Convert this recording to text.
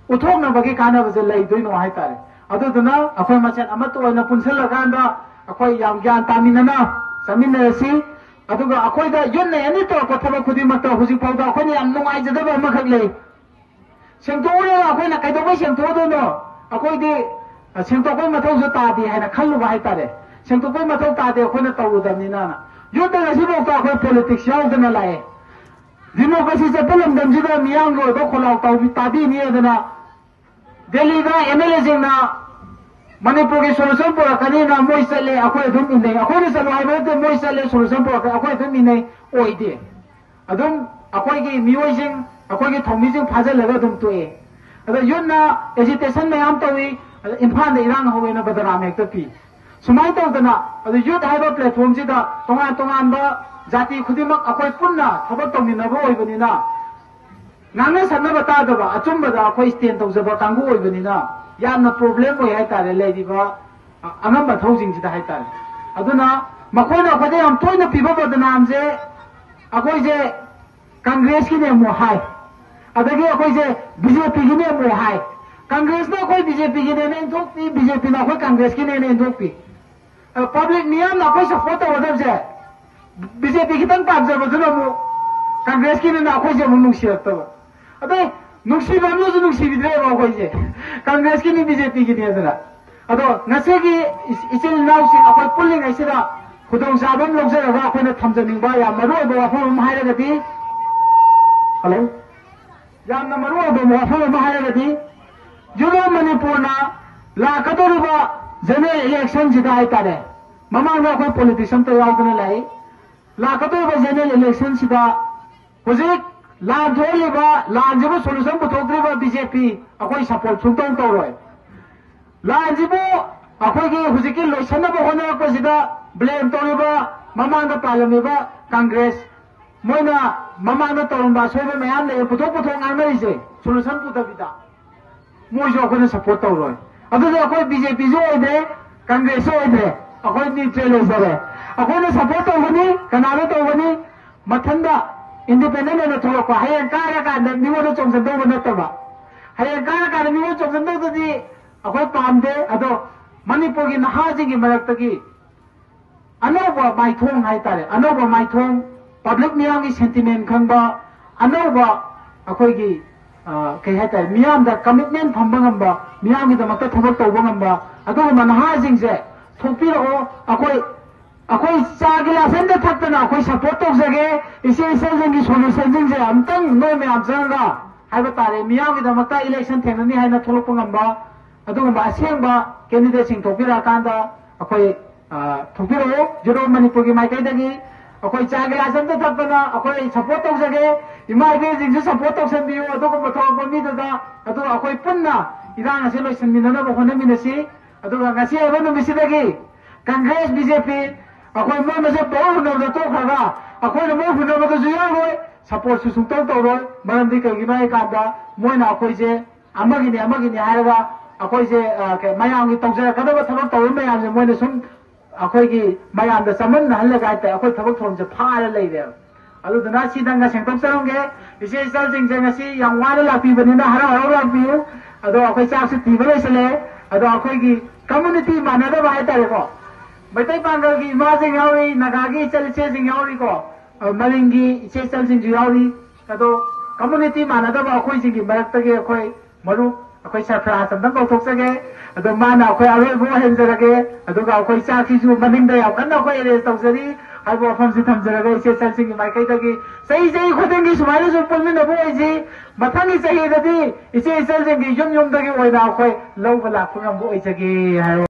उथोक्नबगी कानबसे लैदोइनो हाइतारे अदुदुना अखोय मसेन अमत ओइना पुनसलकांदा अखोय याम ज्ञान तामिनना समिनरसी अदुगा अखोयदा युनने अनि तो पथब खुदिमत हुजि पाउदा अखोयने याम नुंगाइजदब अमखक लै सेंतोरे अखोयना कैदोबै सेंतोदोनो अखोयदि सेंतोकै मथौसु तादि हाइना खल्लुबा हाइतारे सेंतोकै मथौ तादे अखोयना तौदबनिना युद्ध गसिबोक्ता अखोय पॉलिटिक्स याउदना लाए डेमोक्रेसी चलमदमसीदा मियांग ओइबा खोलाव ताबीनी अदना दिल्ली का एमएलए जिंगना मणिपुर की सोल्यूशन पुरकनी ना मोई चले अखोय अदुम इनै अखोय चलो हाइबते मोई चले सोल्यूशन पुरक अखोय अदुम इनै ओइदे अदुम अखोय की मियोइजिंग अखोय की थौमीजिंग फाजलगा अदुम तोए अदा युनना एजिटेशन मयाम तोई इम्फाल इरांग होवेना बदराम हेक्ता पी सुमाय तौदना अदु युथ हाइबा प्लेटफॉर्म जिदा तोंगान तोंगानबा जाति खुदिमक अखोय पुन्ना थबक तौमिनबो ओइबनिना नांगना सन्नबा तादबा अचुम्बदा अखोय स्टेन तौजबा कांगु ओइबनिना यामना प्रॉब्लम ओइ हाइतारे लेदिबा अंगम थौजिंगसिदा हाइतारे अदुना मखोयना अखोयदे हम तोयना पिबा बदनामजे अखोय जे कांग्रेस की ने मो हाय अदगे अखोय जे बीजेपी की ने मो हाय कांग्रेस ना अखोय बीजेपी की ने इंथोकपी बीजेपी ना अखोय कांग्रेस की ने इंथोकपी पब्लिक मियाम ना अखोय सपोर्ट तौदबजे बीजेपी की तंग पाबजबदुना मो कांग्रेस की ने अखोय जे मो नुंसिरतबा अदे नुंसिबमनुजु नुंसिबिद्रेबा अखोय जे कांग्रेस की ने बीजेपी की ने अदना अदो नसे की इचिल नाउसि अखोय पुलिंग आइसिदा खुदोंग साबम लौजरगा अखोयना थमजनिंगबा या मरोइबा वाफम हाइरगदि हेलो यामना मरोइबा वाफम हाइरगदि जुरो मणिपुरना लाकदोरिबा जनरल इलेक्शन जिदा हाइतारे ममांगा अखोय पॉलिटिशियन तो याउदना लाई लाकदोरिबा जनरल इलेक्शन सिदा हुजिक लांथोलिबा लांजिबो सोल्यूशन पुथोक्त्रिबा बीजेपी अखोय सपोर्ट सुंतौं तौरोय लांजिबो अखोय की हुजिकी लोइसनबो होनरपसिदा ब्लेम तौरिबा ममांगा पालमिबा कांग्रेस मोइना ममांगा तौरंबा सोइबा मयाम ले पुथोक आंगरिसे सोल्यूशन पुथबिदा मोइजो अखोयना सपोर्ट तौरोय अदुदे अखोय बीजेपी जो ओइदे कांग्रेस ओइदे अखोय न्यूट्रल ओइदरे अखोयना सपोर्ट तौगनी कनाना तौगनी मथंदा इंडिपेंडेंट होना थोड़को हयें कारकांदा मिवोदा चोंसनदौबा नत्तबा हयें कारकांदा मिवो चोंसनदौदि अखोय पामदे अदो मणिपुर की नहाजिंगी मरक्तगी अनौबा माइथोंग हाइतारे अनौबा माइथोंग पब्लिक मियाम की सेंटिमेंट खंबा अनौबा अखोय की कई हाइतारे मियाम दा कमिटमेंट थंबा ngamba मियाम की दमक्ता थबक तौबा ngamba अदो नहाजिंग से थोपिरो अखोय चागिलासन दा थक्तना अखोय सपोर्ट तौजगे इसे इसेजंगी सोल्यूशन जिंगसे अमतंग नो मैम जंगा हाइबा तारे मियाम की दमक्ता इलेक्शन थेननी हाइना थोलप ngamba अदुगुम्बा असेंबा कैंडिडेट सिंग थोपिरा कांदा अखोय थोपिरो जुरो मणिपुर की माइकैदगी अखोय चागिलासन दा थक्तना अखोय सपोर्ट तौजगे इमाइबे जिंगसे सपोर्ट तौसनबियो अदुगुम्बा थोलप मिददा अदु अखोय पुन्ना इरांग असे लोइसनमिनना होनमिनसी अदुगा ngasi एबा नुमिसिदगी कांग्रेस बीजेपी अखोय मोय मसे बहु हुनबदा तोखगा अखोय मोय हुनबदा जुयारोय सपोर्ट सु सुंतौ तौरोय मरमदि कगिनो ए कांदा मोयना अखोय जे अमगिनी हायरगा अखोय जे के मयाम की तौजर कदब थबक तौर मयाम जे मोयना सुम अखोय की मयाम द समन हल्लगा ते अखोय थबक थोम जे फार लेरे अदुदना सिदंगा सेंतोक सरंगे इसे इसल जिंग जे ngasi yang wada lapi बनina हरा हरा लापियो अदो अखोय चाक से तीबे लेसले अदो अखोय की कम्युनिटी मानदा बाय तारे को बैठे पांगल की इमा जिंग यावरी नगा की चल से जिंग यावरी को मलिंगी इसे चल जिंग यावरी अदो कम्युनिटी मानदा बा अखोय जिंग मरक्तगे अखोय मरु अखोय सरफ्रा संदम कौथोक्सगे अदो माना अखोय अरोय बो हेंजरगे अदुगा अखोय चाखिजु मनिंगदा याव कन्ना अखोय एरेज तौजरी हाइबो फम से थमजरगे इसे चल सिंग माइकैदगी सही खुदिंगी सुमाइनो सु पुलमिनबो ओइजी मथंगी सही ददी इसे चल जिंग युम दगी ओइना अखोय लौबा लाखुंगम बो ओइजगे हाय